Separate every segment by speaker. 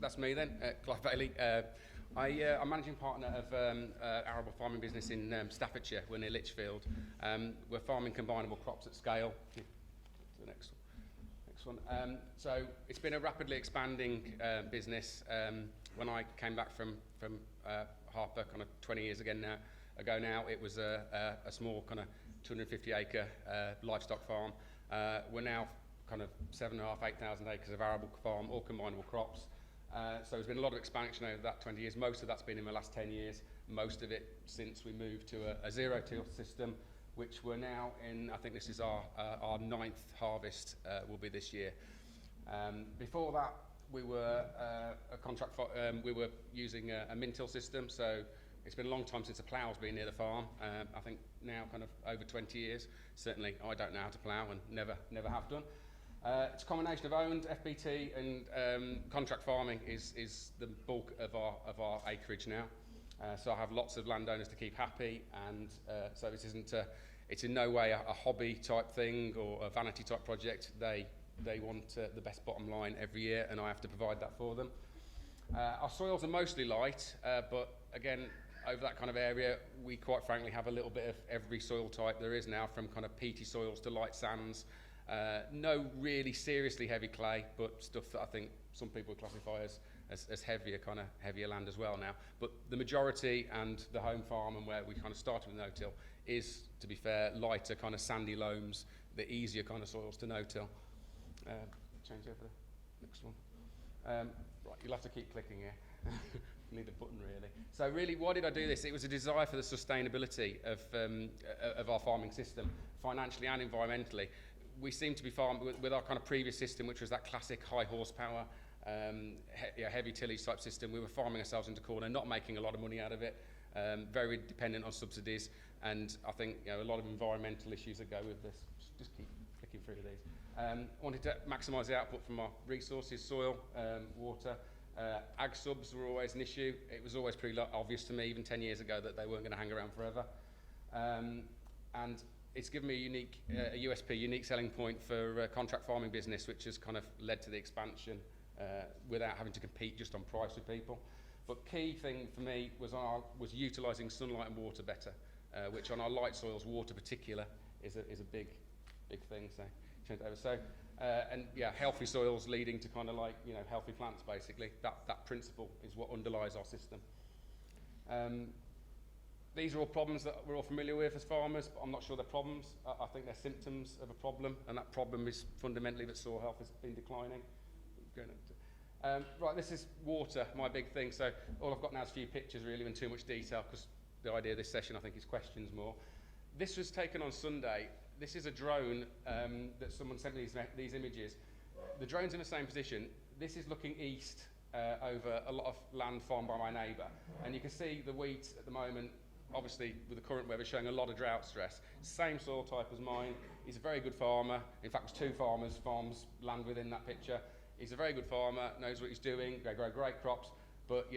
Speaker 1: that's me then, Clive Bailye. I'm managing partner of arable farming business in Staffordshire. We're near Lichfield. We're farming combinable crops at scale. To the next one. So it's been a rapidly expanding business. When I came back from Harper, kind of 20 years ago now, it was a small kind of 250-acre livestock farm. We're now kind of 7,500, 8,000 acres of arable farm, all combinable crops. So there's been a lot of expansion over that 20 years. Most of that's been in the last 10 years. Most of it since we moved to a zero-till system, which we're now in. I think this is our 9th harvest will be this year. Before that, we were we were using a min-till system. So it's been a long time since a plough's been near the farm. I think now kind of over 20 years. Certainly, I don't know how to plough and never have done. It's a combination of owned FBT and contract farming is the bulk of our acreage now. So I have lots of landowners to keep happy, and so this isn't it's in no way a hobby type thing or a vanity type project. They want the best bottom line every year, and I have to provide that for them. Our soils are mostly light, but again, over that kind of area, we quite frankly have a little bit of every soil type there is now, from kind of peaty soils to light sands. No really seriously heavy clay, but stuff that I think some people would classify as heavier land as well now. But the majority, and the home farm and where we kind of started with no-till, is, to be fair, lighter kind of sandy loams, the easier kind of soils to no-till. Change over the next one. Right, you'll have to keep clicking here. Need a button really. So really, why did I do this? It was a desire for the sustainability of our farming system, financially and environmentally. We seem to be farming with our kind of previous system, which was that classic high horsepower, heavy tillage type system. We were farming ourselves into corner, not making a lot of money out of it, very dependent on subsidies, and I think a lot of environmental issues that go with this. Just keep clicking through these. Wanted to maximise the output from our resources, soil, water. Ag subs were always an issue. It was always pretty obvious to me, even 10 years ago, that they weren't going to hang around forever. And it's given me a USP, unique selling point for contract farming business, which has kind of led to the expansion without having to compete just on price with people. But key thing for me was utilising sunlight and water better, which on our light soils, water particular, is a big thing. So change it over. So and yeah, healthy soils leading to kind of like healthy plants basically. That principle is what underlies our system. These are all problems that we're all familiar with as farmers, but I'm not sure they're problems. I think they're symptoms of a problem, and that problem is fundamentally that soil health has been declining. Right, this is water, my big thing. So all I've got now is a few pictures really, and too much detail, because the idea of this session I think is questions more. This was taken on Sunday. This is a drone that someone sent me these images. The drone's in the same position. This is looking east over a lot of land farmed by my neighbour, and you can see the wheat at the moment. Obviously, with the current weather, showing a lot of drought stress. Same soil type as mine. He's a very good farmer. In fact, there's 2 farms land within that picture. He's a very good farmer, knows what he's doing. They grow great crops, but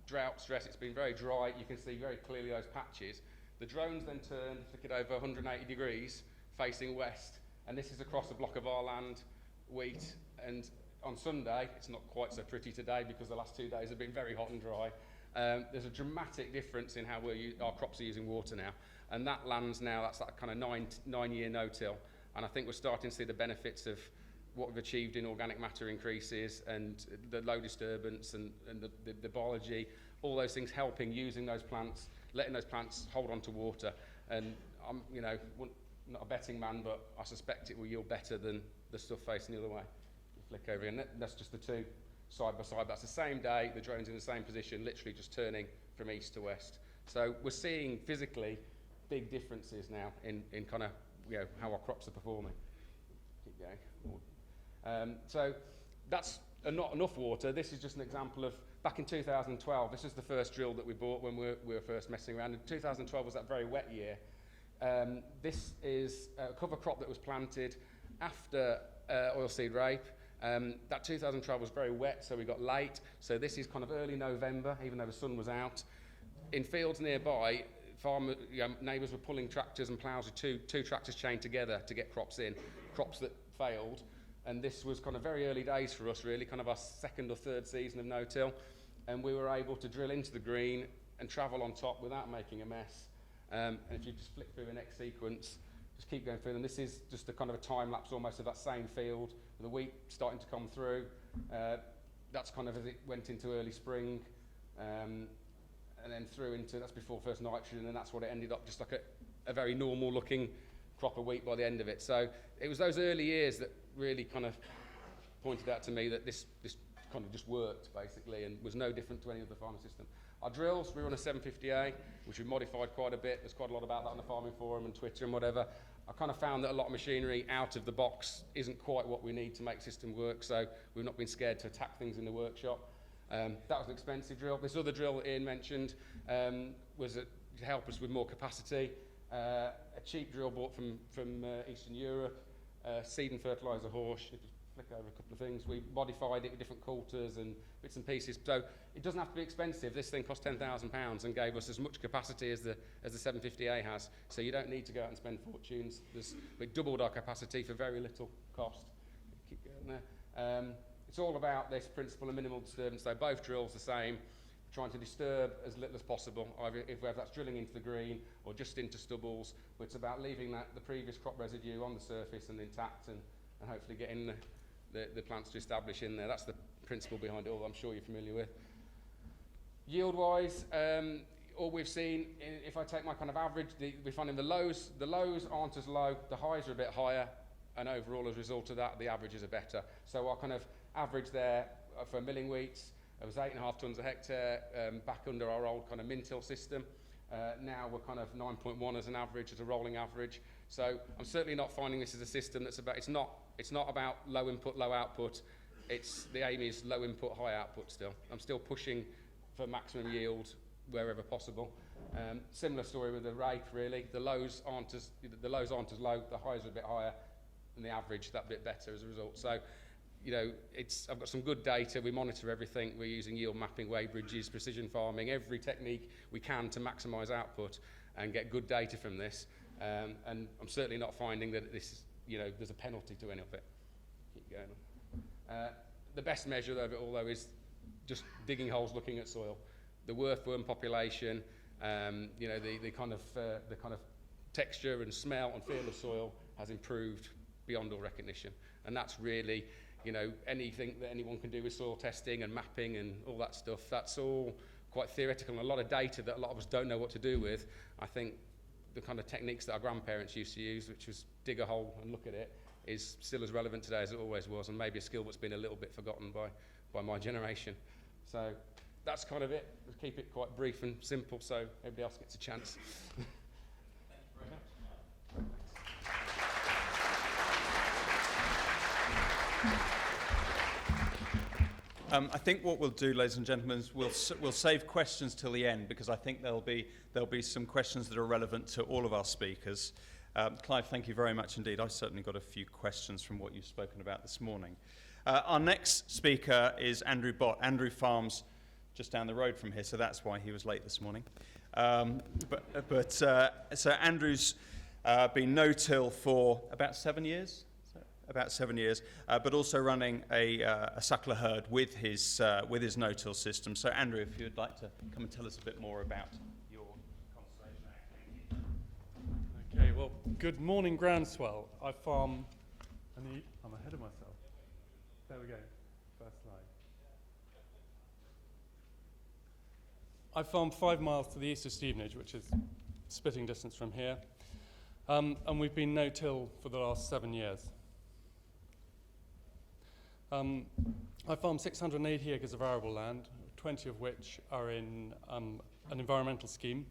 Speaker 1: drought stress. It's been very dry. You can see very clearly those patches. The drone's then turned, flick it over 180 degrees, facing west, and this is across a block of our land, wheat. And on Sunday, it's not quite so pretty today because the last 2 days have been very hot and dry. There's a dramatic difference in how our crops are using water now, and that land's now, that's that kind of 9-year no-till, and I think we're starting to see the benefits of what we've achieved in organic matter increases and the low disturbance and the biology, all those things helping, using those plants, letting those plants hold on to water. And I'm not a betting man, but I suspect it will yield better than the stuff facing the other way. Flick over here, and that's just the 2 side by side. That's the same day, the drone's in the same position, literally just turning from east to west. So we're seeing physically big differences now in kind of how our crops are performing. Keep going. So that's not enough water. This is just an example of back in 2012. This is the first drill that we bought when we were first messing around. And 2012 was that very wet year. This is a cover crop that was planted after oilseed rape. That 2012 was very wet, so we got late. So this is kind of early November, even though the sun was out. In fields nearby, neighbours were pulling tractors and ploughs with two tractors chained together to get crops in. Crops that failed. And this was kind of very early days for us, really, kind of our second or third season of no-till. And we were able to drill into the green and travel on top without making a mess. And if you just flick through the next sequence, just keep going through them. This is just a kind of a time lapse almost of that same field, with the wheat starting to come through. That's kind of as it went into early spring, and then through into, that's before first nitrogen, and that's what it ended up, just like a very normal looking crop of wheat by the end of it. So it was those early years that really kind of pointed out to me that this kind of just worked basically, and was no different to any other farming system. Our drills, we run a 750A, which we've modified quite a bit. There's quite a lot about that on the farming forum and Twitter and whatever. I kind of found that a lot of machinery out of the box isn't quite what we need to make the system work, so we've not been scared to attack things in the workshop. That was an expensive drill. This other drill that Ian mentioned was to help us with more capacity. A cheap drill bought from Eastern Europe, seed and fertiliser horse. If you flick over a couple of things, we modified it with different coulters and bits and pieces. So it doesn't have to be expensive. This thing cost £10,000 and gave us as much capacity as the 750A has. So you don't need to go out and spend fortunes. We doubled our capacity for very little cost. Keep going there. It's all about this principle of minimal disturbance. So both drills the same, trying to disturb as little as possible, either if that's drilling into the green or just into stubbles. But it's about leaving the previous crop residue on the surface and intact, and hopefully getting the plants to establish in there. That's the principle behind it all, I'm sure you're familiar with. Yield-wise, all we've seen, if I take my kind of average, we're finding the lows aren't as low, the highs are a bit higher, and overall as a result of that, the averages are better. So our kind of average there for milling wheats, it was 8.5 tonnes a hectare, back under our old kind of Mintil system. Now we're kind of 9.1 as an average, as a rolling average. So I'm certainly not finding this as a system that's about, it's not about low input, low output. The aim is low input, high output still. I'm still pushing for maximum yield wherever possible. Similar story with the rake, really. The lows aren't as low, the highs are a bit higher, and the average that bit better as a result. So, you know, I've got some good data. We monitor everything. We're using yield mapping, weigh bridges, precision farming, every technique we can to maximise output and get good data from this. And I'm certainly not finding that this, there's a penalty to any of it. Keep going on. The best measure of it all, though, is just digging holes, looking at soil. The worm population, the kind of texture and smell and feel of soil has improved beyond all recognition. And that's really, anything that anyone can do with soil testing and mapping and all that stuff, that's all quite theoretical, and a lot of data that a lot of us don't know what to do with. I think the kind of techniques that our grandparents used to use, which was dig a hole and look at it, is still as relevant today as it always was, and maybe a skill that's been a little bit forgotten by my generation. So that's kind of it. We'll keep it quite brief and simple so everybody else gets a chance.
Speaker 2: I think what we'll do, ladies and gentlemen, is we'll save questions till the end, because I think there'll be some questions that are relevant to all of our speakers. Clive, thank you very much indeed. I've certainly got a few questions from what you've spoken about this morning. Our next speaker is Andrew Bott. Andrew farms just down the road from here, so that's why he was late this morning. So Andrew's been no-till for about 7 years. But also running a suckler herd with his no-till system. So Andrew, if you'd like to come and tell us a bit more about your conservation activity.
Speaker 3: Okay, well, good morning, Groundswell. I farm, I'm ahead of myself. There we go, first slide. I farm 5 miles to the east of Stevenage, which is spitting distance from here. And we've been no-till for the last 7 years. I farm 680 acres of arable land, 20 of which are in an environmental scheme,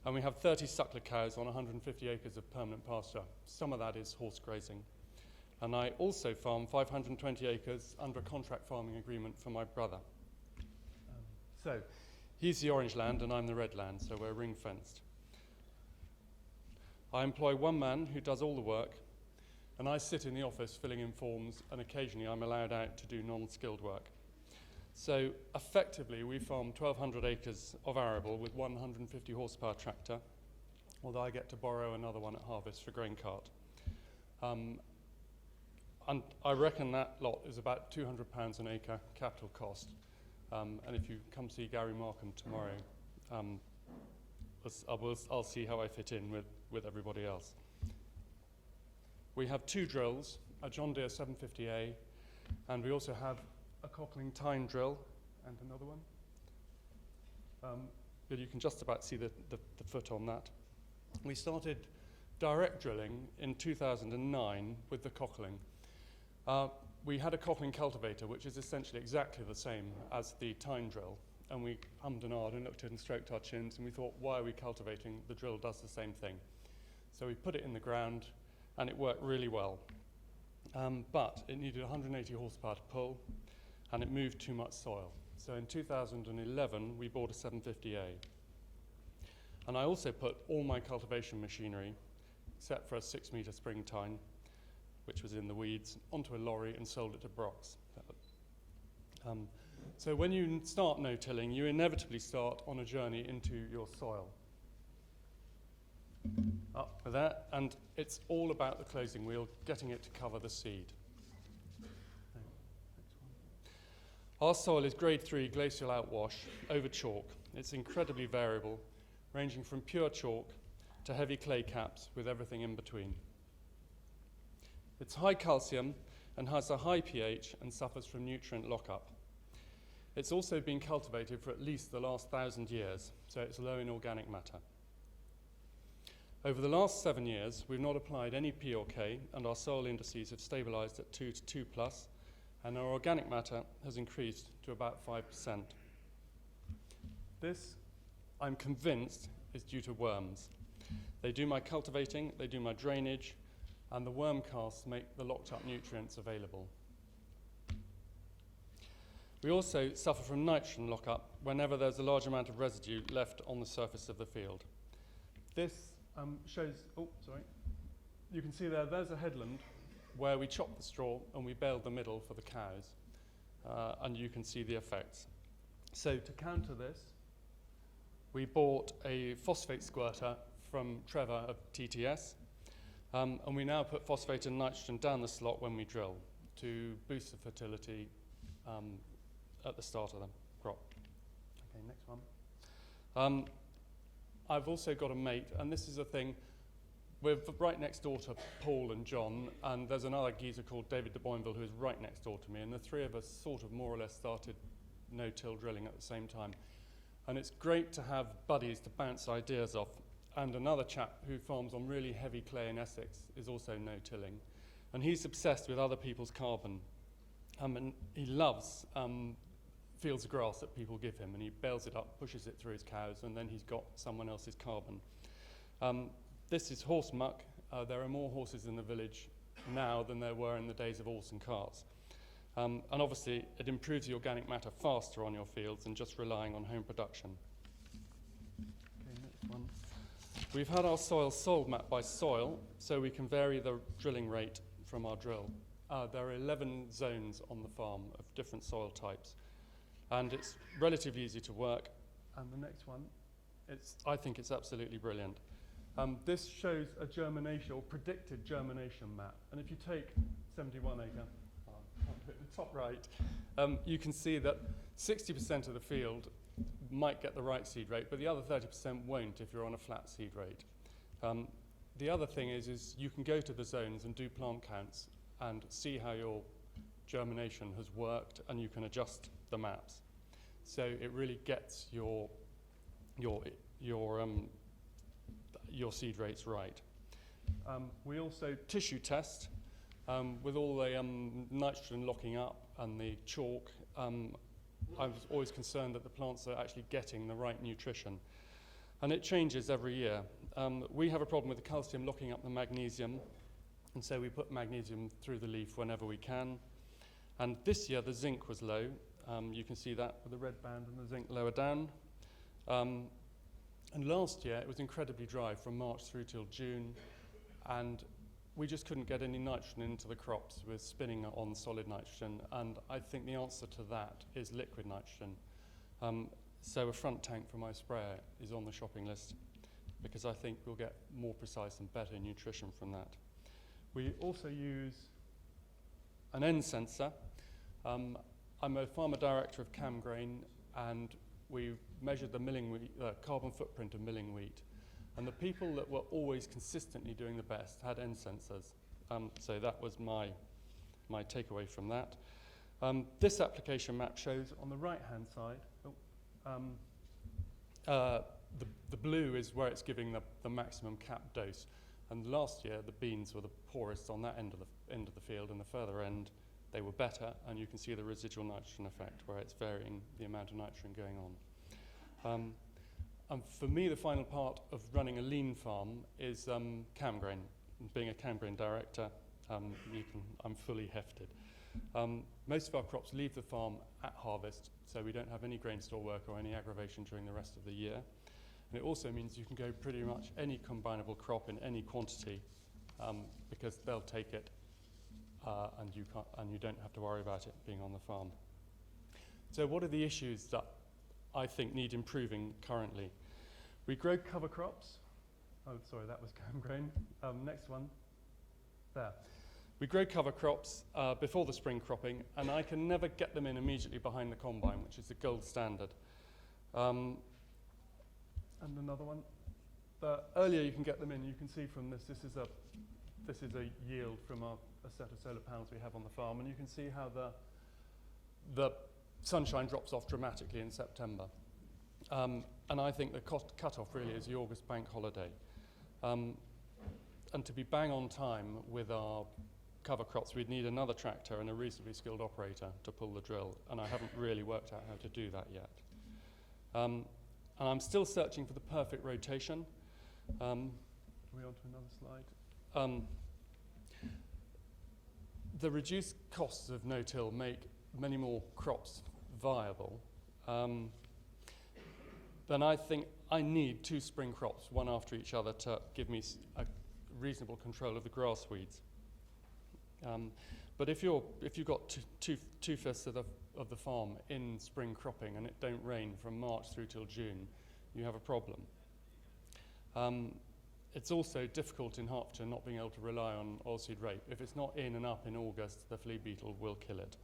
Speaker 3: and we have 30 suckler cows on 150 acres of permanent pasture. Some of that is horse grazing. And I also farm 520 acres under a contract farming agreement for my brother. So he's the orange land and I'm the red land, so we're ring fenced. I employ one man who does all the work, and I sit in the office filling in forms, and occasionally I'm allowed out to do non-skilled work. So effectively, we farm 1,200 acres of arable with 150 horsepower tractor, although I get to borrow another one at harvest for grain cart. And I reckon that lot is about £200 an acre capital cost. And if you come see Gary Markham tomorrow, I'll see how I fit in with everybody else. We have 2 drills, a John Deere 750A, and we also have a Cockling tine drill and another one. But you can just about see the foot on that. We started direct drilling in 2009 with the Cockling. We had a Cockling cultivator, which is essentially exactly the same as the tine drill. And we hummed and ahed and looked at it and stroked our chins, and we thought, why are we cultivating? The drill does the same thing. So we put it in the ground, and it worked really well. But it needed 180 horsepower to pull, and it moved too much soil. So in 2011, we bought a 750A. And I also put all my cultivation machinery, except for a 6-metre spring tine, which was in the weeds, onto a lorry and sold it to Brock's. So when you start no-tilling, you inevitably start on a journey into your soil. Up with that, and it's all about the closing wheel, getting it to cover the seed. Our soil is grade 3 glacial outwash over chalk. It's incredibly variable, ranging from pure chalk to heavy clay caps with everything in between. It's high calcium and has a high pH and suffers from nutrient lockup. It's also been cultivated for at least the last 1,000 years, so it's low in organic matter. Over the last 7 years, we've not applied any P or K, and our soil indices have stabilised at 2 to 2 plus, and our organic matter has increased to about 5%. This, I'm convinced, is due to worms. They do my cultivating, they do my drainage, and the worm casts make the locked up nutrients available. We also suffer from nitrogen lockup whenever there's a large amount of residue left on the surface of the field. This shows, you can see there's a headland where we chopped the straw and we baled the middle for the cows, and you can see the effects. So to counter this, we bought a phosphate squirter from Trevor of TTS, and we now put phosphate and nitrogen down the slot when we drill to boost the fertility at the start of the crop. Okay, next one. I've also got a mate, and this is a thing, we're right next door to Paul and John, and there's another geezer called David de Boinville who is right next door to me, and the three of us sort of more or less started no-till drilling at the same time. And it's great to have buddies to bounce ideas off. And another chap who farms on really heavy clay in Essex is also no-tilling. And he's obsessed with other people's carbon. And he loves fields of grass that people give him, and he bales it up, pushes it through his cows, and then he's got someone else's carbon. This is horse muck. There are more horses in the village now than there were in the days of horse and carts. And obviously, it improves the organic matter faster on your fields than just relying on home production. Okay, next one. We've had our soil mapped by soil, so we can vary the drilling rate from our drill. There are 11 zones on the farm of different soil types, and it's relatively easy to work. And the next one, I think it's absolutely brilliant. This shows a germination, or predicted germination map. And if you take 71 acre, the top right, you can see that 60% of the field might get the right seed rate, but the other 30% won't if you're on a flat seed rate. The other thing is you can go to the zones and do plant counts and see how your germination has worked, and you can adjust the maps. So it really gets your seed rates right. We also tissue test with all the nitrogen locking up and the chalk. I was always concerned that the plants are actually getting the right nutrition, and it changes every year. We have a problem with the calcium locking up the magnesium, and so we put magnesium through the leaf whenever we can. And this year the zinc was low. You can see that with the red band and the zinc lower down. And last year it was incredibly dry from March through till June, and we just couldn't get any nitrogen into the crops with spinning on solid nitrogen, and I think the answer to that is liquid nitrogen. So a front tank for my sprayer is on the shopping list, because I think we'll get more precise and better nutrition from that. We also use an N sensor. I'm a farmer director of Cam Grain, and we measured the carbon footprint of milling wheat. And the people that were always consistently doing the best had N sensors. So that was my takeaway from that. This application map shows on the right-hand side, the blue is where it's giving the maximum cap dose. And last year, the beans were the poorest on that end of the field, and the further end, they were better, and you can see the residual nitrogen effect, where it's varying the amount of nitrogen going on. And for me, the final part of running a lean farm is Cam Grain. Being a Cam Grain director, I'm fully hefted. Most of our crops leave the farm at harvest, so we don't have any grain store work or any aggravation during the rest of the year. And it also means you can go pretty much any combinable crop in any quantity, because they'll take it, and you don't have to worry about it being on the farm. So what are the issues that I think need improving currently? We grow cover crops. Oh, sorry, that was Cam Grain. Next one. There. We grow cover crops before the spring cropping, and I can never get them in immediately behind the combine, which is the gold standard. And another one. The earlier you can get them in, you can see from this is a yield from a set of solar panels we have on the farm, and you can see how the sunshine drops off dramatically in September. And I think the cut-off really is the August bank holiday. And to be bang on time with our cover crops, we'd need another tractor and a reasonably skilled operator to pull the drill, and I haven't really worked out how to do that yet. And I'm still searching for the perfect rotation. Are we on to another slide? The reduced costs of no-till make many more crops viable. Then I think I need 2 spring crops, one after each other, to give me a reasonable control of the grass weeds. But if you've got two-fifths of the farm in spring cropping and it don't rain from March through till June, you have a problem. It's also difficult in Hertfordshire not being able to rely on oilseed rape. If it's not in and up in August, the flea beetle will kill it.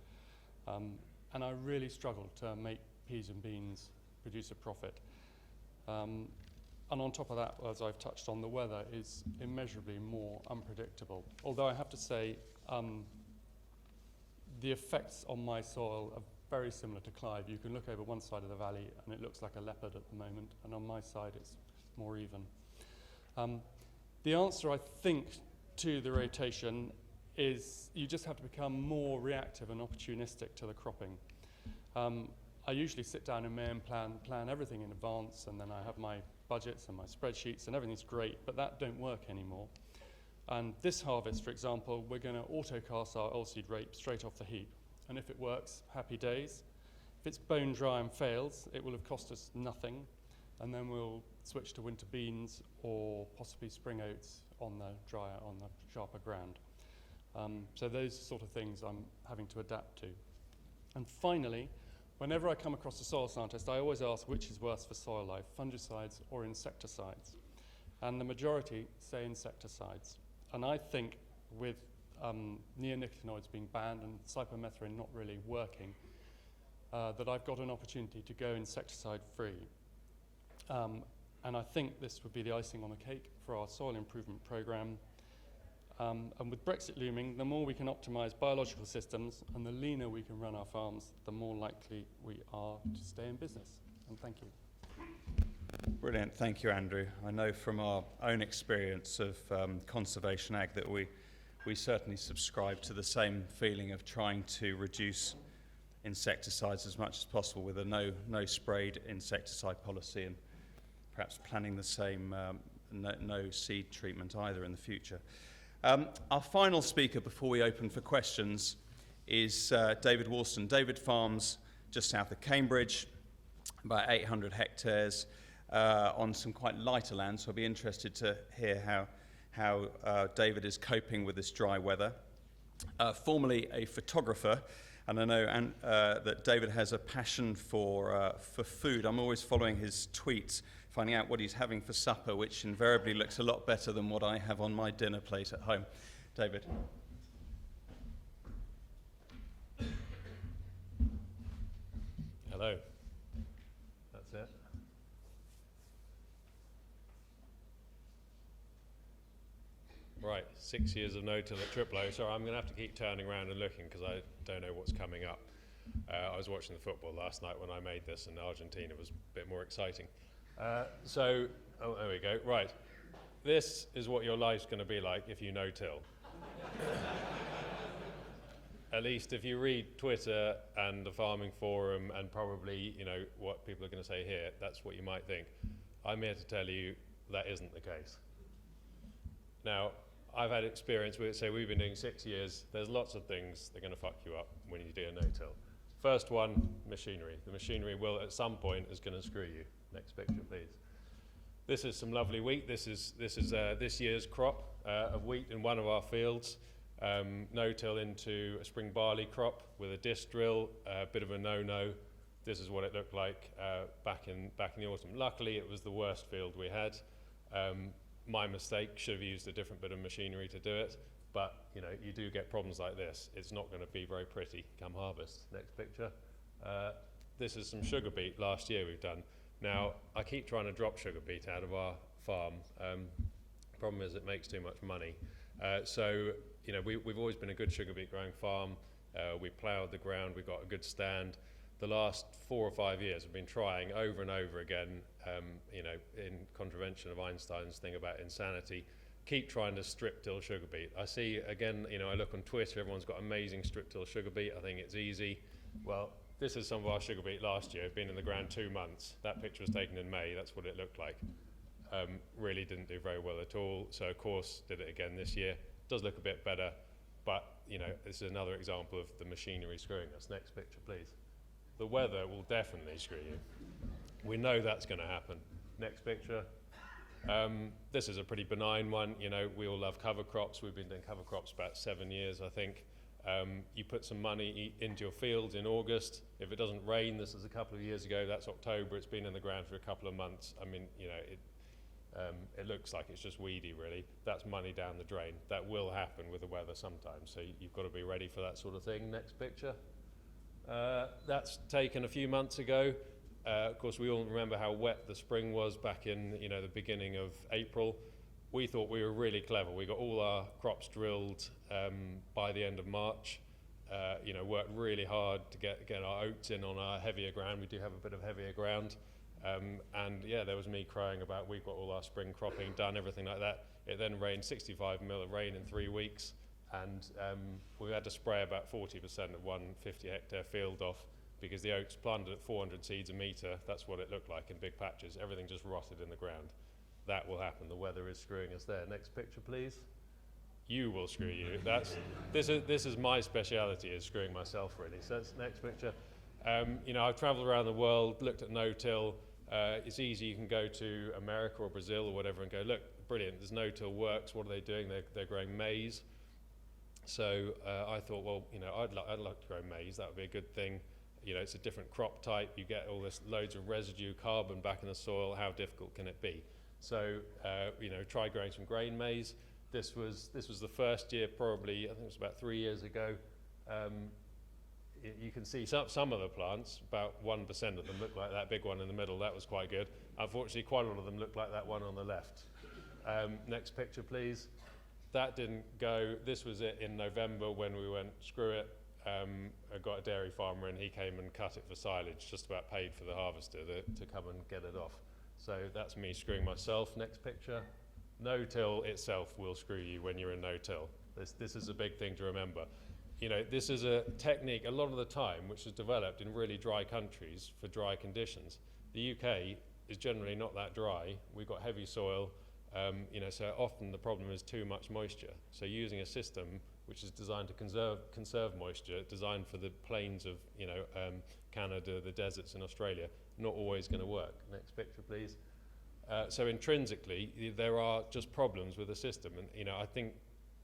Speaker 3: And I really struggle to make peas and beans produce a profit. And on top of that, as I've touched on, the weather is immeasurably more unpredictable. Although I have to say, the effects on my soil are very similar to Clive. You can look over one side of the valley and it looks like a leopard at the moment, and on my side it's more even. The answer, I think, to the rotation is you just have to become more reactive and opportunistic to the cropping. I usually sit down in May and plan everything in advance, and then I have my budgets and my spreadsheets and everything's great, but that don't work anymore. And this harvest, for example, we're going to autocast our oilseed rape straight off the heap. And if it works, happy days. If it's bone dry and fails, it will have cost us nothing. And then we'll switch to winter beans or possibly spring oats on the sharper ground. So those sort of things I'm having to adapt to. And finally, whenever I come across a soil scientist, I always ask which is worse for soil life, fungicides or insecticides. And the majority say insecticides. And I think with neonicotinoids being banned and cypermethrin not really working, that I've got an opportunity to go insecticide-free. And I think this would be the icing on the cake for our soil improvement programme. And with Brexit looming, the more we can optimise biological systems and the leaner we can run our farms, the more likely we are to stay in business. And thank you.
Speaker 2: Brilliant, thank you, Andrew. I know from our own experience of conservation ag that we certainly subscribe to the same feeling of trying to reduce insecticides as much as possible with a no sprayed insecticide policy, and perhaps planning the same no seed treatment either in the future. Our final speaker before we open for questions is David Walston. David farms just south of Cambridge, about 800 hectares on some quite lighter land, so I'll be interested to hear how David is coping with this dry weather. Formerly a photographer, and I know that David has a passion for food. I'm always following his tweets, finding out what he's having for supper, which invariably looks a lot better than what I have on my dinner plate at home. David.
Speaker 4: Hello. That's it. Right, 6 years of no-till at Triplo. Sorry, I'm going to have to keep turning around and looking because I don't know what's coming up. I was watching the football last night when I made this, and Argentina was a bit more exciting. Oh, there we go. Right, this is what your life's going to be like if you no-till. At least if you read Twitter and the farming forum and probably, you know, what people are going to say here, that's what you might think. I'm here to tell you that isn't the case. Now, I've had experience with it, so we've been doing 6 years. There's lots of things that are going to fuck you up when you do a no-till. First one, machinery. The machinery will, at some point, is going to screw you. Next picture, please. This is some lovely wheat. This is this year's crop of wheat in one of our fields. No-till into a spring barley crop with a disc drill, a bit of a no-no. This is what it looked like back in the autumn. Luckily, it was the worst field we had. My mistake, should have used a different bit of machinery to do it, but you know, you do get problems like this. It's not going to be very pretty come harvest. Next picture. This is some sugar beet last year we've done. Now, I keep trying to drop sugar beet out of our farm. Problem is it makes too much money. So, you know, we've always been a good sugar beet growing farm. We ploughed the ground, we got a good stand. The last 4 or 5 years we've been trying over and over again, you know, in contravention of Einstein's thing about insanity, keep trying to strip till sugar beet. I see, again, you know, I look on Twitter, everyone's got amazing strip till sugar beet. I think it's easy. Well, this is some of our sugar beet last year. It's been in the ground 2 months. That picture was taken in May. That's what it looked like. Really didn't do very well at all. So, of course, did it again this year. Does look a bit better, but, you know, this is another example of the machinery screwing us. Next picture, please. The weather will definitely screw you. We know that's going to happen. Next picture. This is a pretty benign one. You know, we all love cover crops. We've been doing cover crops about 7 years, I think. You put some money into your fields in August. If it doesn't rain, this is a couple of years ago, that's October. It's been in the ground for a couple of months. I mean, you know, it looks like it's just weedy, really. That's money down the drain. That will happen with the weather sometimes, so you've got to be ready for that sort of thing. Next picture. That's taken a few months ago. Of course, we all remember how wet the spring was back in, you know, the beginning of April. We thought we were really clever. We got all our crops drilled by the end of March. You know, worked really hard to get our oats in on our heavier ground. We do have a bit of heavier ground. And yeah, there was me crying about we've got all our spring cropping done, everything like that. It then rained 65 mil of rain in 3 weeks. And we had to spray about 40% of one 50-hectare field off because the oats planted at 400 seeds a metre, that's what it looked like in big patches. Everything just rotted in the ground. That will happen. The weather is screwing us there. Next picture, please. You will screw you. This is my speciality, is screwing myself, really. So that's next picture. You know, I've travelled around the world, looked at no-till. It's easy. You can go to America or Brazil or whatever and go, look, brilliant. There's no-till works. What are they doing? They're growing maize. So I thought, well, you know, I'd like to grow maize. That would be a good thing. You know, it's a different crop type. You get all this loads of residue carbon back in the soil. How difficult can it be? So, you know, try growing some grain maize. This was the first year, probably, I think it was about 3 years ago. You can see some of the plants, about 1% of them look like that big one in the middle. That was quite good. Unfortunately, quite a lot of them look like that one on the left. Next picture, please. That didn't go. This was it in November when we went, screw it. I got a dairy farmer and he came and cut it for silage, just about paid for the harvester to come and get it off. So that's me screwing myself. Next picture. No-till itself will screw you when you're in no-till. This is a big thing to remember. You know, this is a technique a lot of the time which is developed in really dry countries for dry conditions. The UK is generally not that dry. We've got heavy soil. You know, so often the problem is too much moisture. So using a system which is designed to conserve moisture, designed for the plains of, you know, Canada, the deserts in Australia, not always going to work. Next picture, please. So intrinsically, there are just problems with the system, and you know, I think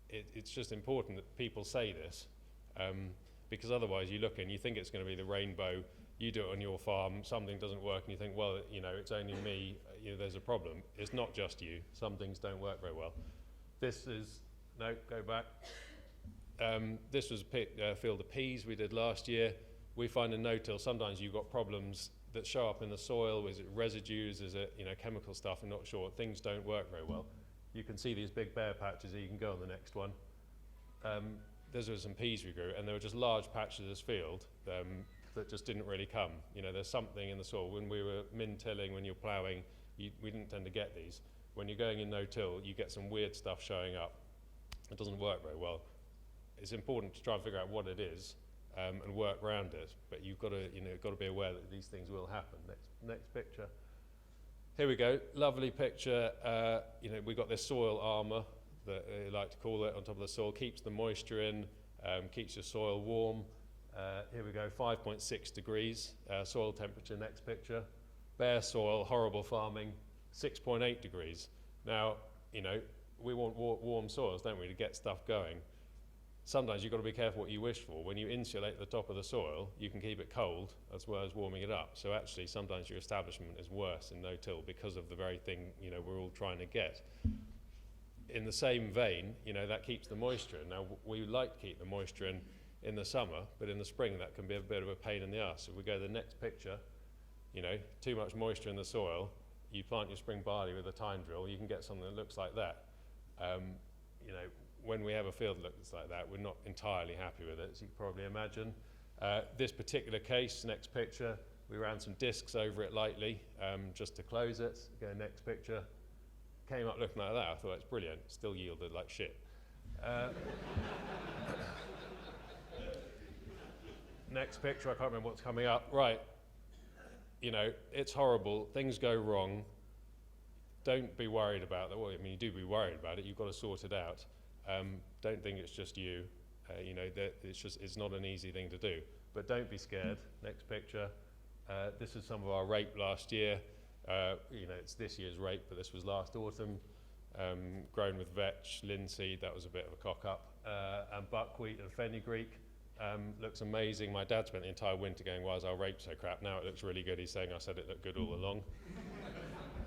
Speaker 4: it's just important that people say this, because otherwise you look and you think it's going to be the rainbow. You do it on your farm, something doesn't work, and you think, well, you know, it's only me. You know, there's a problem. It's not just you. Some things don't work very well. This is no, go back. This was a field of peas we did last year. we find in no-till sometimes you've got problems that show up in the soil. Is it residues? Is it chemical stuff? I'm not sure. Things don't work very well. You can see these big bare patches here. You can go on the next one. Those were some peas we grew, and there were just large patches of this field that just didn't really come. There's something in the soil. When we were min-tilling, when you're ploughing, we didn't tend to get these. When you're going in no-till, you get some weird stuff showing up. It doesn't work very well. It's important to try and figure out what it is and work around it, but you've got to be aware that these things will happen. Next picture. Here we go. Lovely picture. We've got this soil armour that you like to call it on top of the soil. Keeps the moisture in, keeps your soil warm. Here we go. 5.6 degrees soil temperature. Next picture. Bare soil, horrible farming. 6.8 degrees. Now, we want warm soils, don't we, to get stuff going. Sometimes you've got to be careful what you wish for. When you insulate the top of the soil, you can keep it cold as well as warming it up. So actually, sometimes your establishment is worse in no-till because of the very thing we're all trying to get. In the same vein, that keeps the moisture in. Now, we like to keep the moisture in the summer, but in the spring that can be a bit of a pain in the arse. If we go to the next picture, too much moisture in the soil, you plant your spring barley with a tine drill, you can get something that looks like that. When we have a field that looks like that, we're not entirely happy with it, as you can probably imagine. This particular case, next picture, we ran some discs over it lightly, just to close it. Go next picture. Came up looking like that, I thought it's brilliant. Still yielded like shit. Next picture, I can't remember what's coming up. Right, it's horrible, things go wrong. Don't be worried about that. Well, you do be worried about it, you've got to sort it out. Don't think it's just you. It's not an easy thing to do. But don't be scared. Next picture. This is some of our rape last year. It's this year's rape, but this was last autumn. Grown with vetch, linseed, that was a bit of a cock-up. And buckwheat and fenugreek. Looks amazing. My dad spent the entire winter going, why is our rape so crap? Now it looks really good. He's saying I said it looked good all along.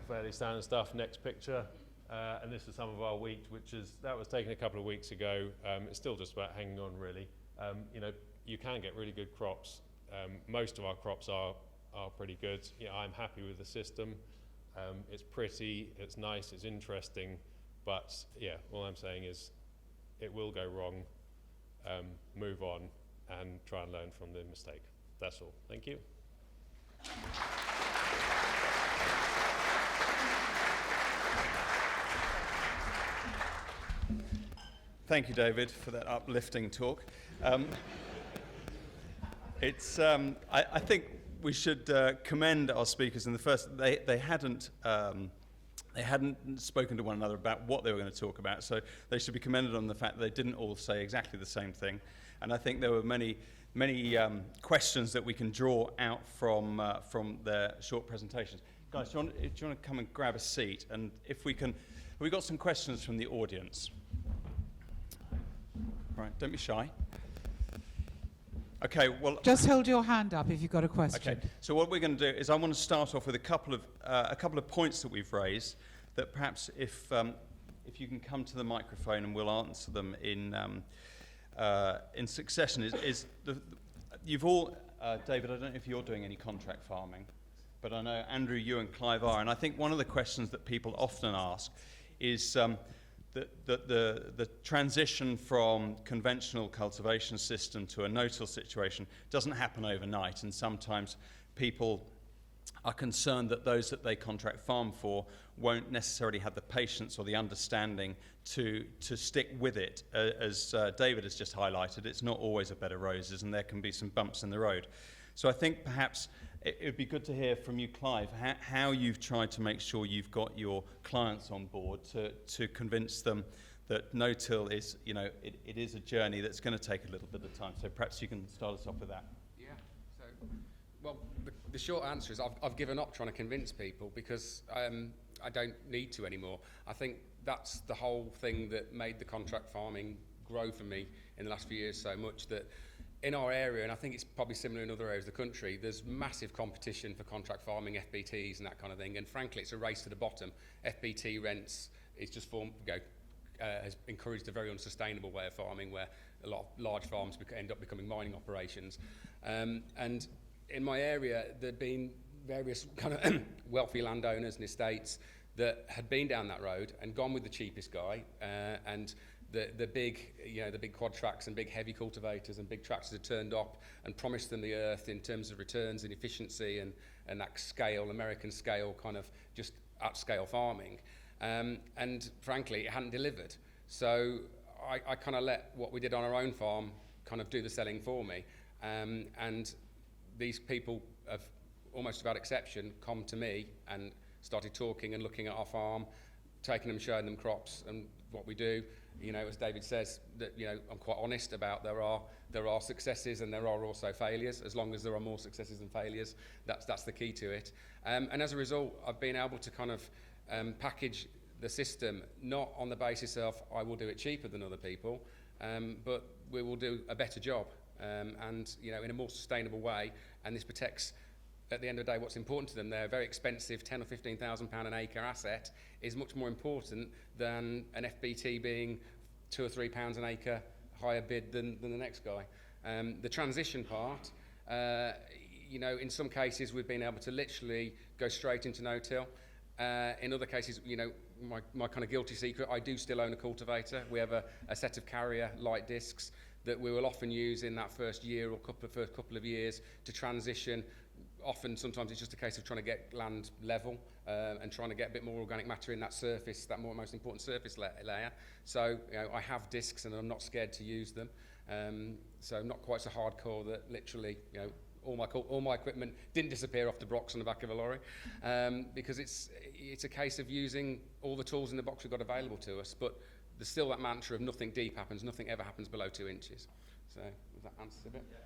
Speaker 4: Fairly standard stuff. Next picture. And this is some of our wheat, that was taken a couple of weeks ago. It's still just about hanging on, really. You can get really good crops. Most of our crops are pretty good. I'm happy with the system. It's pretty, it's nice, it's interesting, but all I'm saying is it will go wrong. Move on and try and learn from the mistake. That's all. Thank you.
Speaker 2: Thank you, David, for that uplifting talk. I think we should commend our speakers in the first. They hadn't spoken to one another about what they were going to talk about, so they should be commended on the fact that they didn't all say exactly the same thing. And I think there were many questions that we can draw out from their short presentations. Guys, do you want to come and grab a seat? And if we can, we've got some questions from the audience. Right, don't be shy. Okay, well...
Speaker 5: Just hold your hand up if you've got a question.
Speaker 2: Okay, so what we're going to do is I want to start off with a couple of points that we've raised that perhaps if you can come to the microphone and we'll answer them in succession. You've all... David, I don't know if you're doing any contract farming, but I know, Andrew, you and Clive are, and I think one of the questions that people often ask is... the transition from conventional cultivation system to a no-till situation doesn't happen overnight, and sometimes people are concerned that those that they contract farm for won't necessarily have the patience or the understanding to stick with it. As David has just highlighted, it's not always a bed of roses, and there can be some bumps in the road. So I think perhaps it would be good to hear from you, Clive, how you've tried to make sure you've got your clients on board to convince them that no-till is, it is a journey that's going to take a little bit of time. So perhaps you can start us off with that.
Speaker 1: Yeah. So, well, the short answer is I've given up trying to convince people because I don't need to anymore. I think that's the whole thing that made the contract farming grow for me in the last few years so much that in our area, and I think it's probably similar in other areas of the country, there's massive competition for contract farming, FBTs and that kind of thing, and frankly it's a race to the bottom. FBT rents, it's just has encouraged a very unsustainable way of farming, where a lot of large farms end up becoming mining operations. And in my area, there'd been various kind of wealthy landowners and estates that had been down that road and gone with the cheapest guy, and the big, the big quad tracks and big heavy cultivators and big tractors had turned up and promised them the earth in terms of returns and efficiency and that scale, American scale, kind of just at scale farming. And frankly, it hadn't delivered. So I kind of let what we did on our own farm kind of do the selling for me. And these people have, almost without exception, come to me and started talking and looking at our farm, taking them, showing them crops and what we do. As David says, that I'm quite honest about there are successes and there are also failures. As long as there are more successes than failures, that's the key to it. And as a result, I've been able to kind of package the system not on the basis of I will do it cheaper than other people, but we will do a better job and in a more sustainable way. And this protects, at the end of the day, what's important to them. They're a very expensive £10,000 or £15,000 an acre asset is much more important than an FBT being £2 or £3 an acre higher bid than the next guy. The transition part, in some cases we've been able to literally go straight into no-till. In other cases, my kind of guilty secret, I do still own a cultivator. We have a set of carrier light discs that we will often use in that first year or first couple of years to transition. Sometimes it's just a case of trying to get land level and trying to get a bit more organic matter in that surface, that most important surface layer. So I have discs and I'm not scared to use them. So I'm not quite so hardcore that literally all my equipment didn't disappear off the box on the back of a lorry, because it's a case of using all the tools in the box we've got available to us. But there's still that mantra of nothing deep happens, nothing ever happens below 2 inches. So does that answer a bit? Yeah.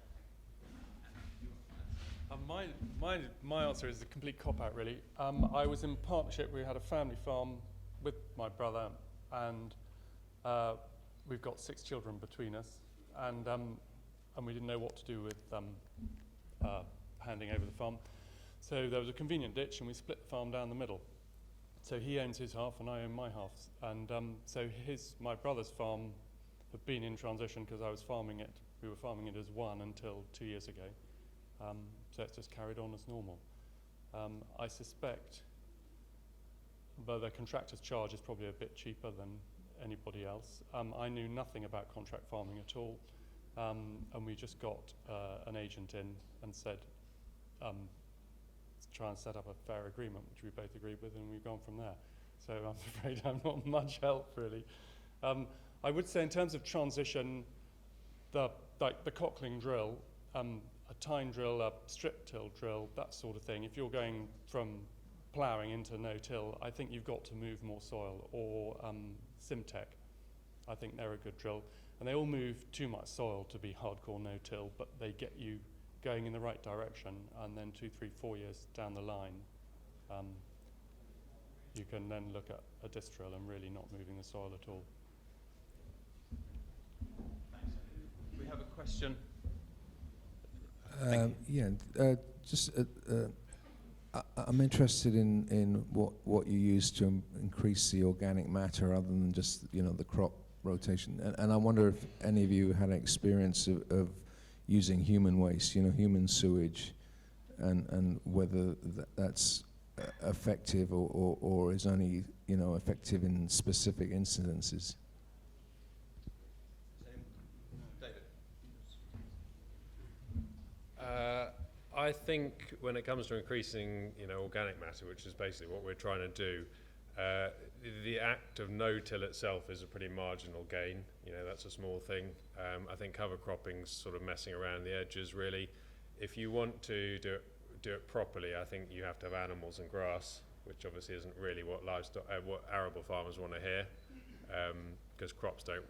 Speaker 3: My answer is a complete cop-out, really. I was in partnership. We had a family farm with my brother, and we've got 6 children between us, and we didn't know what to do with handing over the farm. So there was a convenient ditch, and we split the farm down the middle. So he owns his half, and I own my half. And so my brother's farm had been in transition because I was farming it. We were farming it as one until 2 years ago. So it's just carried on as normal. I suspect, but the contractor's charge is probably a bit cheaper than anybody else. I knew nothing about contract farming at all, and we just got an agent in and said, try and set up a fair agreement, which we both agreed with, and we've gone from there. So I'm afraid I'm not much help, really. I would say in terms of transition, the cockling drill, a tine drill, a strip till drill, that sort of thing. If you're going from ploughing into no-till, I think you've got to move more soil, or Simtech. I think they're a good drill. And they all move too much soil to be hardcore no-till, but they get you going in the right direction, and then 2, 3, 4 years down the line, you can then look at a disc drill and really not moving the soil at all.
Speaker 2: Thanks. We have a question.
Speaker 6: I'm interested in what you use to increase the organic matter, other than just the crop rotation. And I wonder if any of you had an experience of using human waste, human sewage, and whether that's effective or is only effective in specific incidences.
Speaker 4: I think when it comes to increasing, organic matter, which is basically what we're trying to do, the act of no-till itself is a pretty marginal gain. That's a small thing. I think cover cropping's sort of messing around the edges, really. If you want to do it properly, I think you have to have animals and grass, which obviously isn't really what what arable farmers want to hear, because crops don't,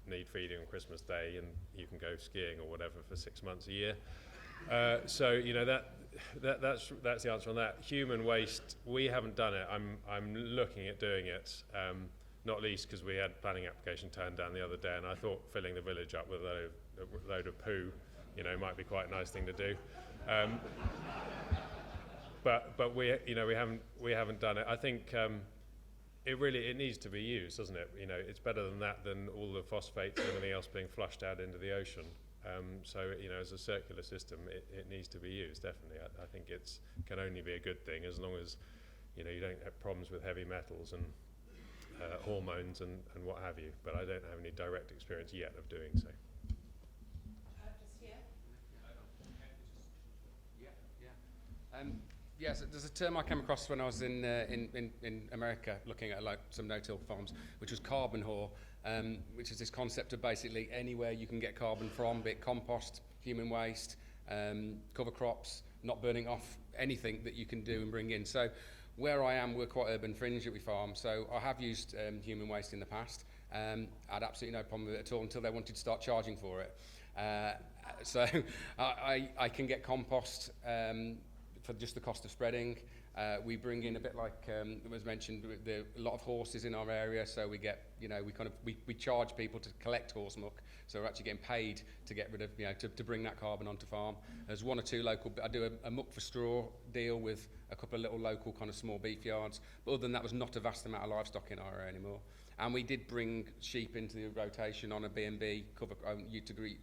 Speaker 4: need feeding on Christmas Day, and you can go skiing or whatever for 6 months a year. That's the answer on that. Human waste, we haven't done it. I'm looking at doing it, not least because we had planning application turned down the other day, and I thought filling the village up with a load of poo, might be quite a nice thing to do. But we haven't done it. I think it needs to be used, doesn't it? You know, it's better than that than all the phosphates and everything else being flushed out into the ocean. So, you know, as a circular system, it needs to be used, definitely. I think it's can only be a good thing as long as, you know, you don't have problems with heavy metals and hormones and what have you. But I don't have any direct experience yet of doing so.
Speaker 1: Yes, there's a term I came across when I was in America looking at like some no-till farms, which was carbon whore, which is this concept of basically anywhere you can get carbon from, be it compost, human waste, cover crops, not burning off anything that you can do and bring in. So where I am, we're quite urban fringe that we farm, so I have used human waste in the past. I had absolutely no problem with it at all until they wanted to start charging for it. So I can get compost for just the cost of spreading. We bring in a bit like it was mentioned, a lot of horses in our area, so we get, you know, we charge people to collect horse muck, so we're actually getting paid to get rid of, you know, to bring that carbon onto farm. There's one or two local, I do a muck for straw deal with a couple of little local kind of small beef yards, but other than that, was not a vast amount of livestock in our area anymore. And we did bring sheep into the rotation on a B&B,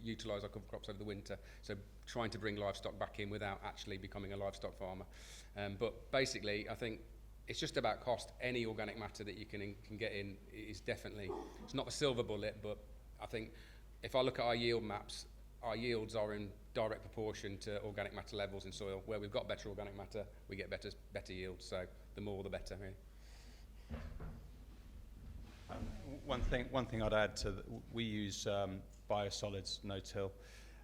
Speaker 1: utilise our cover crops over the winter. So trying to bring livestock back in without actually becoming a livestock farmer. But basically, I think it's just about cost. Any organic matter that you can get in is definitely, it's not a silver bullet, but I think if I look at our yield maps, our yields are in direct proportion to organic matter levels in soil. Where we've got better organic matter, we get better yields. So the more, the better, really.
Speaker 2: One thing I'd add to we use biosolids no-till,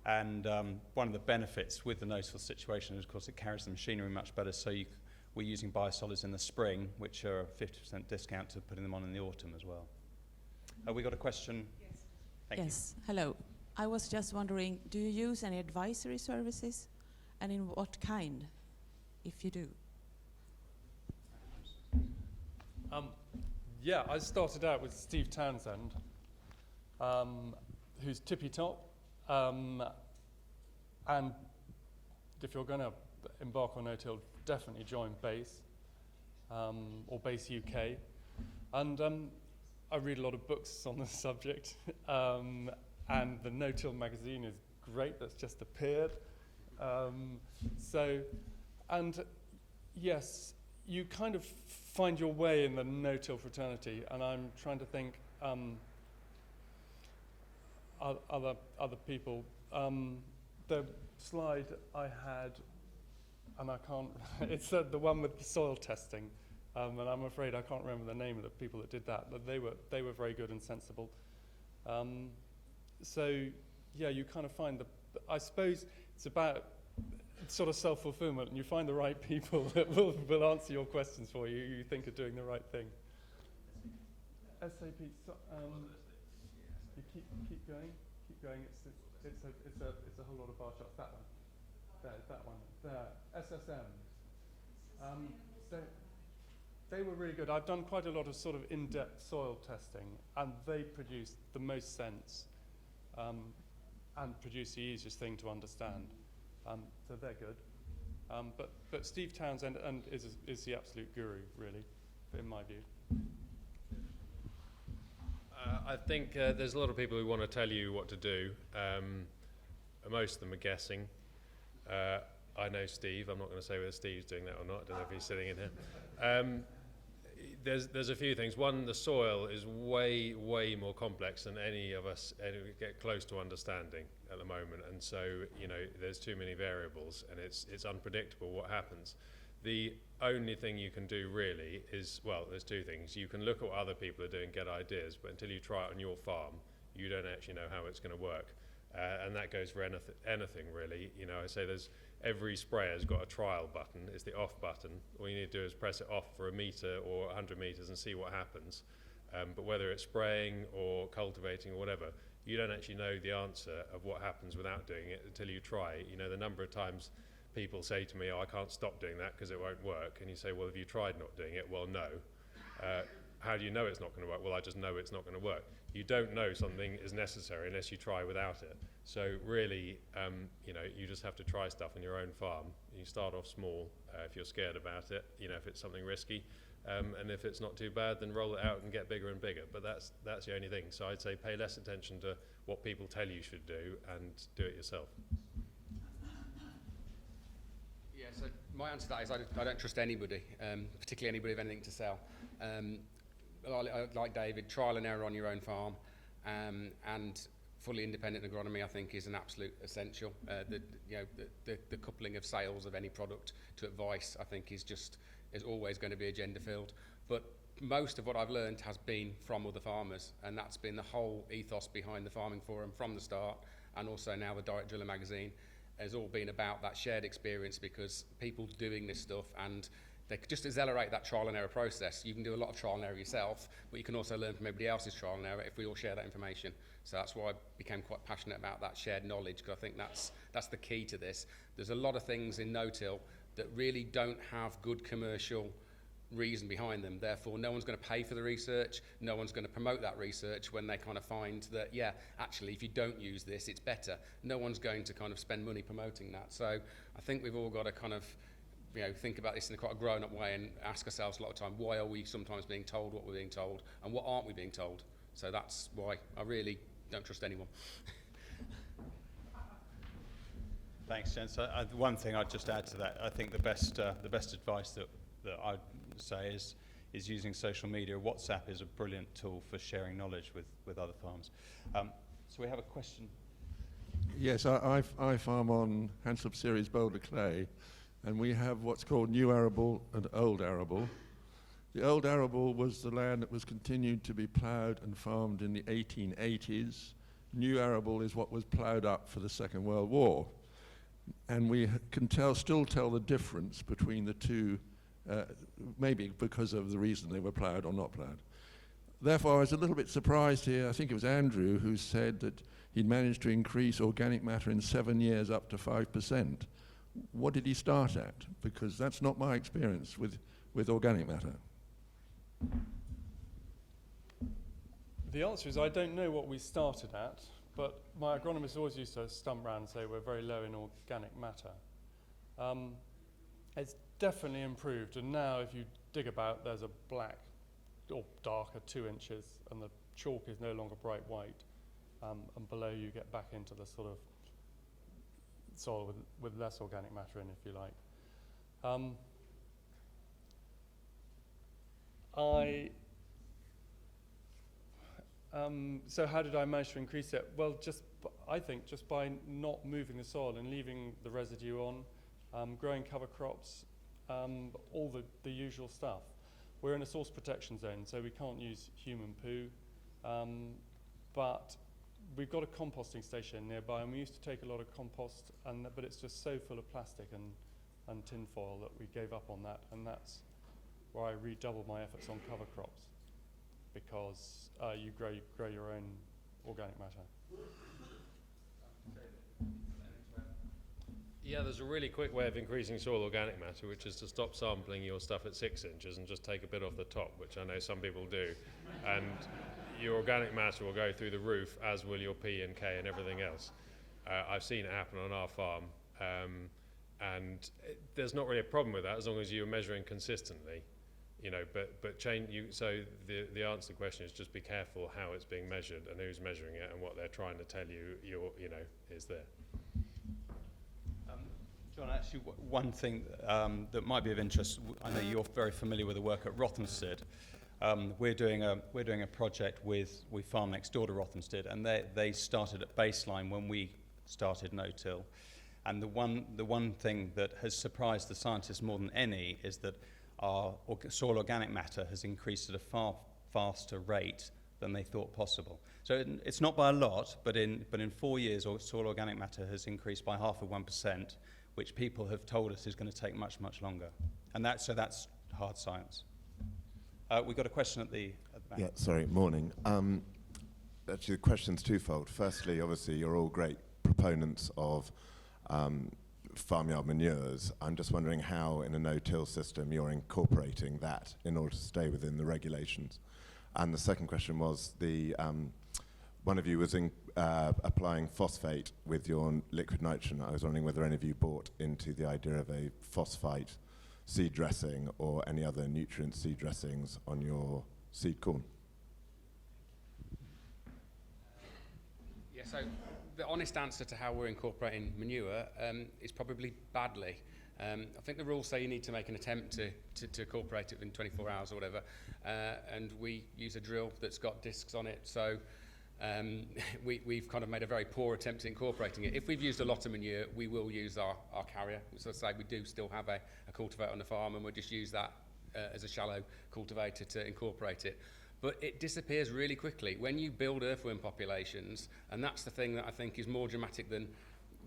Speaker 2: and one of the benefits with the no-till situation is, of course, it carries the machinery much better. So we're using biosolids in the spring, which are a 50% discount to putting them on in the autumn as well. We got a question? Yes. Thank you.
Speaker 7: Hello. I was just wondering, do you use any advisory services, and in what kind, if you do?
Speaker 3: Yeah, I started out with Steve Townsend, who's tippy top, and if you're going to embark on no-till, definitely join BASE or BASE UK. And I read a lot of books on the subject, and the no-till magazine is great. That's just appeared. Yes, you kind of find your way in the no-till fraternity, and I'm trying to think other people. The slide I had, and I can't, it's the one with the soil testing, and I'm afraid I can't remember the name of the people that did that, but they were very good and sensible. So yeah, you kind of find I suppose it's about sort of self-fulfillment, and you find the right people that will answer your questions for you. You think are doing the right thing. SAP. You keep going. It's a whole lot of bar charts. That one. There's that one. There. SSM. They were really good. I've done quite a lot of sort of in-depth soil testing, and they produced the most sense, and produce the easiest thing to understand. So they're good. But Steve Townsend is the absolute guru, really, in my view.
Speaker 4: I think there's a lot of people who want to tell you what to do. Most of them are guessing. I know Steve. I'm not going to say whether Steve's doing that or not. I don't know if he's sitting in here. There's a few things. One, the soil is way more complex than any of us get close to understanding at the moment, and so there's too many variables, and it's unpredictable what happens. The only thing you can do really is, well, there's two things. You can look at what other people are doing, get ideas, but until you try it on your farm, you don't actually know how it's going to work, and that goes for anything really. I say every sprayer's got a trial button. It's the off button. All you need to do is press it off for 1 metre or 100 metres and see what happens. But whether it's spraying or cultivating or whatever, you don't actually know the answer of what happens without doing it until you try. The number of times people say to me, "Oh, I can't stop doing that because it won't work." And you say, "Well, have you tried not doing it?" Well, no. how do you know it's not going to work? Well, I just know it's not going to work. You don't know something is necessary unless you try without it. So really, you just have to try stuff on your own farm. You start off small if you're scared about it, if it's something risky. And if it's not too bad, then roll it out and get bigger and bigger. But that's the only thing. So I'd say pay less attention to what people tell you should do and do it yourself.
Speaker 1: Yeah, so my answer to that is I don't trust anybody, particularly anybody with anything to sell. Like David, trial and error on your own farm, and fully independent agronomy, I think, is an absolute essential. The coupling of sales of any product to advice, I think, is always going to be agenda filled. But most of what I've learned has been from other farmers, and that's been the whole ethos behind the Farming Forum from the start, and also now the Direct Driller magazine has all been about that shared experience, because people doing this stuff, and they could just accelerate that trial and error process. You can do a lot of trial and error yourself, but you can also learn from everybody else's trial and error if we all share that information. So that's why I became quite passionate about that shared knowledge, because I think that's the key to this. There's a lot of things in no-till that really don't have good commercial reason behind them. Therefore, no one's going to pay for the research, no one's going to promote that research when they kind of find that, yeah, actually, if you don't use this, it's better. No one's going to kind of spend money promoting that. So I think we've all got to kind of think about this in quite a grown-up way and ask ourselves a lot of time, why are we sometimes being told what we're being told, and what aren't we being told? So that's why I really don't trust anyone.
Speaker 2: Thanks, gents. One thing I'd just add to that, I think the best advice that I'd say is using social media. WhatsApp is a brilliant tool for sharing knowledge with other farms. So we have a question.
Speaker 8: Yes, I farm on Hansop Series Boulder Clay, and we have what's called new arable and old arable. The old arable was the land that was continued to be ploughed and farmed in the 1880s. New arable is what was ploughed up for the Second World War. And we can still tell the difference between the two, maybe because of the reason they were ploughed or not ploughed. Therefore, I was a little bit surprised here. I think it was Andrew who said that he'd managed to increase organic matter in 7 years up to 5%. What did he start at? Because that's not my experience with organic matter.
Speaker 3: The answer is I don't know what we started at, but my agronomist always used to stump round and say we're very low in organic matter. It's definitely improved, and now if you dig about, there's a black or darker 2 inches, and the chalk is no longer bright white, and below you get back into the sort of soil with less organic matter in, if you like. So how did I manage to increase it? Well, I think just by not moving the soil and leaving the residue on, growing cover crops, all the usual stuff. We're in a source protection zone, so we can't use human poo, but we've got a composting station nearby, and we used to take a lot of compost, but it's just so full of plastic and tin foil that we gave up on that, and that's where I redoubled my efforts on cover crops, because you grow your own organic matter.
Speaker 4: Yeah, there's a really quick way of increasing soil organic matter, which is to stop sampling your stuff at 6 inches and just take a bit off the top, which I know some people do. And your organic matter will go through the roof, as will your P and K and everything else. I've seen it happen on our farm, and there's not really a problem with that as long as you're measuring consistently. But change you. So the answer to the question is just be careful how it's being measured and who's measuring it and what they're trying to tell you. Is there.
Speaker 2: John, actually, one thing that might be of interest. I know you're very familiar with the work at Rothamsted. We're doing a project we farm next door to Rothamsted, and they started at baseline when we started no-till. And the one thing that has surprised the scientists more than any is that our soil organic matter has increased at a far faster rate than they thought possible. So it's not by a lot, but in 4 years, soil organic matter has increased by 0.5%, which people have told us is going to take much, much longer. And that's hard science. We've got a question at the back.
Speaker 9: Yeah, sorry, morning. Actually, the question's twofold. Firstly, obviously, you're all great proponents of farmyard manures. I'm just wondering how, in a no-till system, you're incorporating that in order to stay within the regulations. And the second question was one of you was applying phosphate with your liquid nitrogen. I was wondering whether any of you bought into the idea of a phosphite seed dressing or any other nutrient seed dressings on your seed corn.
Speaker 1: Yeah, so the honest answer to how we're incorporating manure is probably badly. I think the rules say you need to make an attempt to incorporate it within 24 hours or whatever, and we use a drill that's got discs on it, so we've kind of made a very poor attempt at incorporating it. If we've used a lot of manure, we will use our carrier. So I say we do still have a cultivator on the farm, and we'll just use that as a shallow cultivator to incorporate it. But it disappears really quickly when you build earthworm populations, and that's the thing that I think is more dramatic than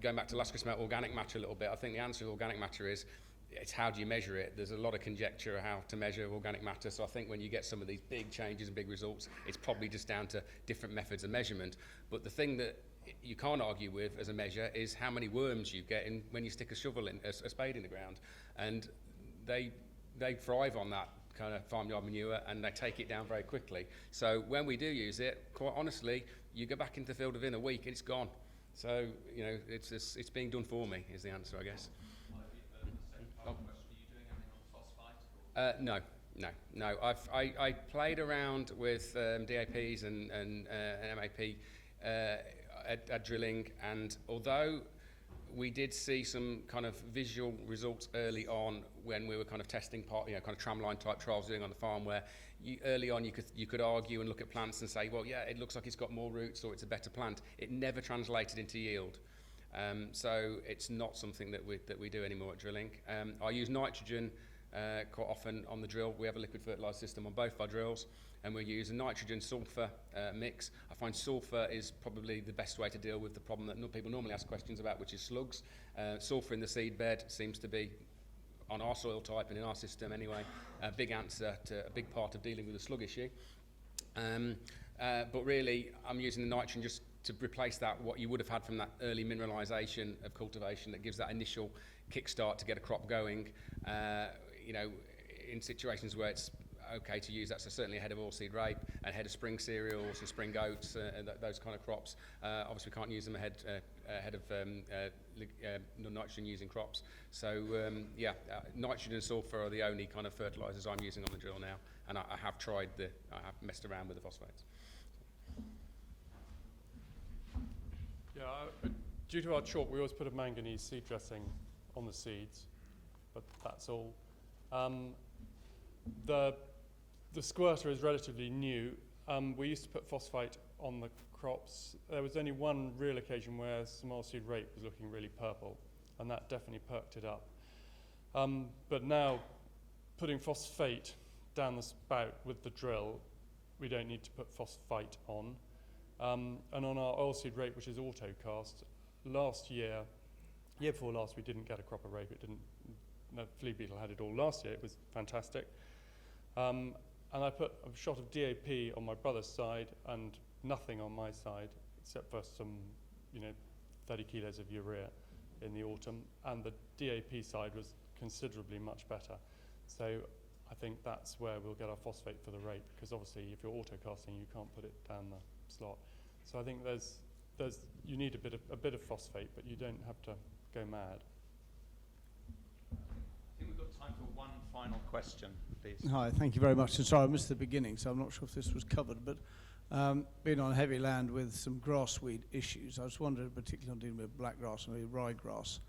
Speaker 1: going back to last question about organic matter a little bit. I think the answer to organic matter is it's how do you measure it. There's a lot of conjecture of how to measure organic matter, so I think when you get some of these big changes and big results, it's probably just down to different methods of measurement. But the thing that you can't argue with as a measure is how many worms you get in when you stick a shovel in, a spade in the ground, and they thrive on that kind of farmyard manure, and they take it down very quickly. So when we do use it, quite honestly, you go back into the field within a week and it's gone. So, you know, it's being done for me is the answer, I guess. No. I played around with DAPs and MAP at drilling, and although we did see some kind of visual results early on when we were kind of testing kind of tramline type trials doing on the farm, where early on you could argue and look at plants and say, well, yeah, it looks like it's got more roots or it's a better plant. It never translated into yield. So it's not something that we do anymore at drilling. I use nitrogen quite often on the drill. We have a liquid fertiliser system on both our drills, and we use a nitrogen-sulphur mix. I find sulphur is probably the best way to deal with the problem that people normally ask questions about, which is slugs. Sulphur in the seed bed seems to be, on our soil type and in our system anyway, a big answer to a big part of dealing with the slug issue. But really, I'm using the nitrogen just to replace that, what you would have had from that early mineralisation of cultivation that gives that initial kickstart to get a crop going. You know, in situations where it's okay to use that, so certainly ahead of oilseed rape, ahead of spring cereals and spring oats and those kind of crops. Obviously, we can't use them ahead of nitrogen-using crops. So, nitrogen and sulphur are the only kind of fertilisers I'm using on the drill now, and I have messed around with the phosphates.
Speaker 3: Yeah, due to our chalk, we always put a manganese seed dressing on the seeds, but that's all. The squirter is relatively new. We used to put phosphate on the crops. There was only one real occasion where some oilseed rape was looking really purple, and that definitely perked it up. But now, putting phosphate down the spout with the drill, we don't need to put phosphate on. And on our oilseed rape, which is auto-cast, year before last, we didn't get a crop of rape. The flea beetle had it all last year. It was fantastic. And I put a shot of DAP on my brother's side and nothing on my side, except for some, 30 kilos of urea in the autumn. And the DAP side was considerably much better. So I think that's where we'll get our phosphate for the rape, because obviously if you're auto-casting, you can't put it down the slot. So I think you need a bit of phosphate, but you don't have to go mad.
Speaker 2: I think we've got time for one final question, please.
Speaker 10: Hi, thank you very much. And sorry, I missed the beginning, so I'm not sure if this was covered, but being on heavy land with some grassweed issues, I was wondering, particularly on dealing with blackgrass and ryegrass,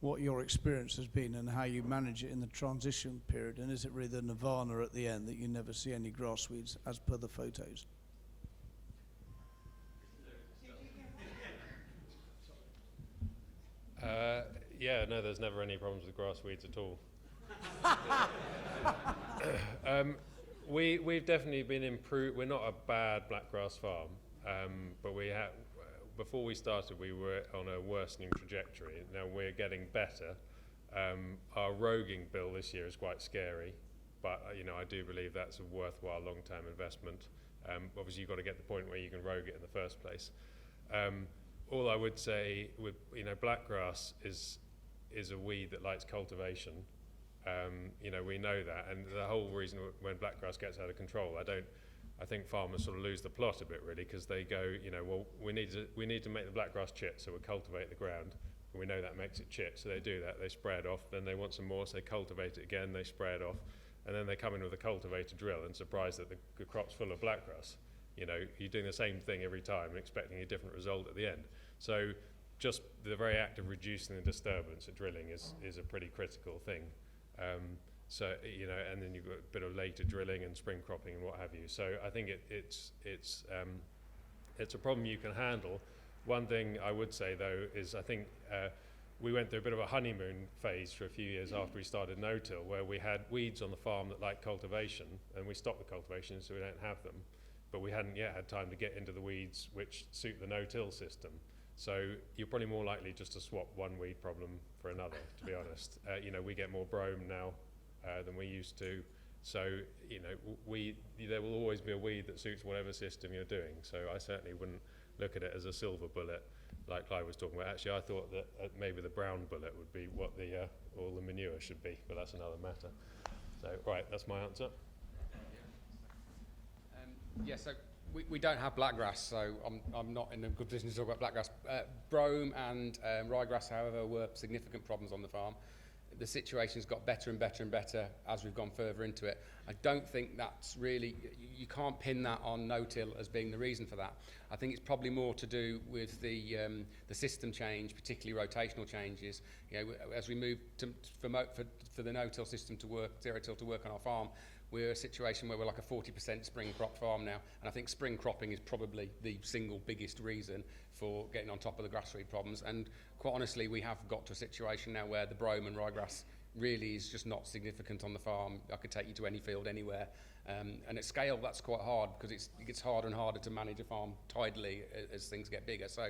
Speaker 10: what your experience has been and how you manage it in the transition period, and is it really the nirvana at the end that you never see any grassweeds as per the photos?
Speaker 4: No, there's never any problems with grass weeds at all. We've definitely been improved. We're not a bad blackgrass farm, but before we started, we were on a worsening trajectory. Now we're getting better. Our roguing bill this year is quite scary, but I do believe that's a worthwhile long-term investment. Obviously, you've got to get to the point where you can rogue it in the first place. All I would say with blackgrass is is a weed that likes cultivation. You know, we know that, and the whole reason when blackgrass gets out of control, I think farmers sort of lose the plot a bit really, because they go, you know, well, we need to make the blackgrass chit, so we'll cultivate the ground. And we know that makes it chit, so they do that. They spray it off. Then they want some more, so they cultivate it again. They spray it off, and then they come in with a cultivator drill and surprised that the crop's full of blackgrass. You know, you're doing the same thing every time and expecting a different result at the end. So just the very act of reducing the disturbance at drilling is a pretty critical thing. So, you know, and then you've got a bit of later drilling and spring cropping and what have you. So I think it's a problem you can handle. One thing I would say though is I think we went through a bit of a honeymoon phase for a few years after we started no-till, where we had weeds on the farm that like cultivation, and we stopped the cultivation so we don't have them. But we hadn't yet had time to get into the weeds which suit the no-till system. So you're probably more likely just to swap one weed problem for another, to be honest. You know, we get more brome now than we used to. So, you know, there will always be a weed that suits whatever system you're doing. So I certainly wouldn't look at it as a silver bullet like Clive was talking about. Actually, I thought that maybe the brown bullet would be what all the manure should be, but that's another matter. So, right, that's my answer.
Speaker 1: Yeah, so we don't have blackgrass, so I'm not in a good position to talk about blackgrass. Brome and ryegrass, however, were significant problems on the farm. The situation's got better and better and better as we've gone further into it. I don't think that's really, you can't pin that on no-till as being the reason for that. I think it's probably more to do with the system change, particularly rotational changes. You know, as we move for the no-till system to work, zero-till to work on our farm, we're in a situation where we're like a 40% spring crop farm now, and I think spring cropping is probably the single biggest reason for getting on top of the grass weed problems. And quite honestly, we have got to a situation now where the brome and ryegrass really is just not significant on the farm. I could take you to any field anywhere, and at scale that's quite hard because it gets harder and harder to manage a farm tidily as things get bigger. So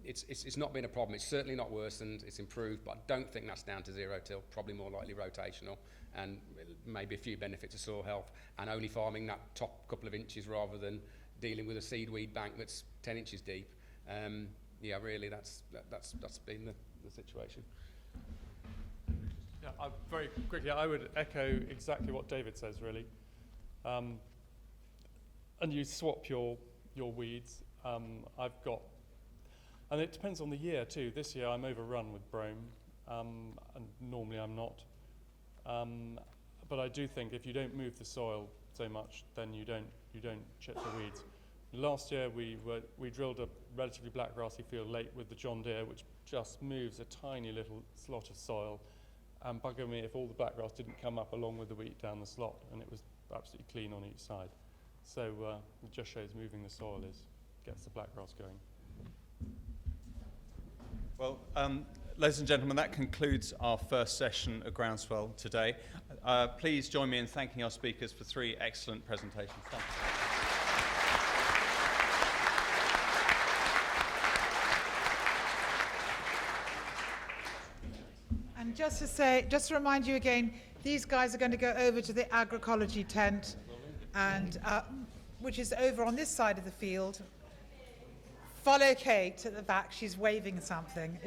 Speaker 1: it's not been a problem. It's certainly not worsened. It's improved, but I don't think that's down to zero-till. Probably more likely rotational, and maybe a few benefits of soil health, and only farming that top couple of inches rather than dealing with a seed weed bank that's 10 inches deep. Yeah, really, that's been the situation.
Speaker 3: Yeah, very quickly, I would echo exactly what David says, really. And you swap your weeds. I've got, and it depends on the year too. This year I'm overrun with brome, and normally I'm not. But I do think if you don't move the soil so much, then you don't chip the weeds. Last year we drilled a relatively black grassy field late with the John Deere, which just moves a tiny little slot of soil. And bugger me if all the black grass didn't come up along with the wheat down the slot, and it was absolutely clean on each side. So it just shows moving the soil gets the black grass going.
Speaker 2: Well, ladies and gentlemen, that concludes our first session of Groundswell today. Please join me in thanking our speakers for 3 excellent presentations. Thank you.
Speaker 5: And just to remind you again, these guys are going to go over to the agroecology tent, and which is over on this side of the field. Follow Kate at the back; she's waving something.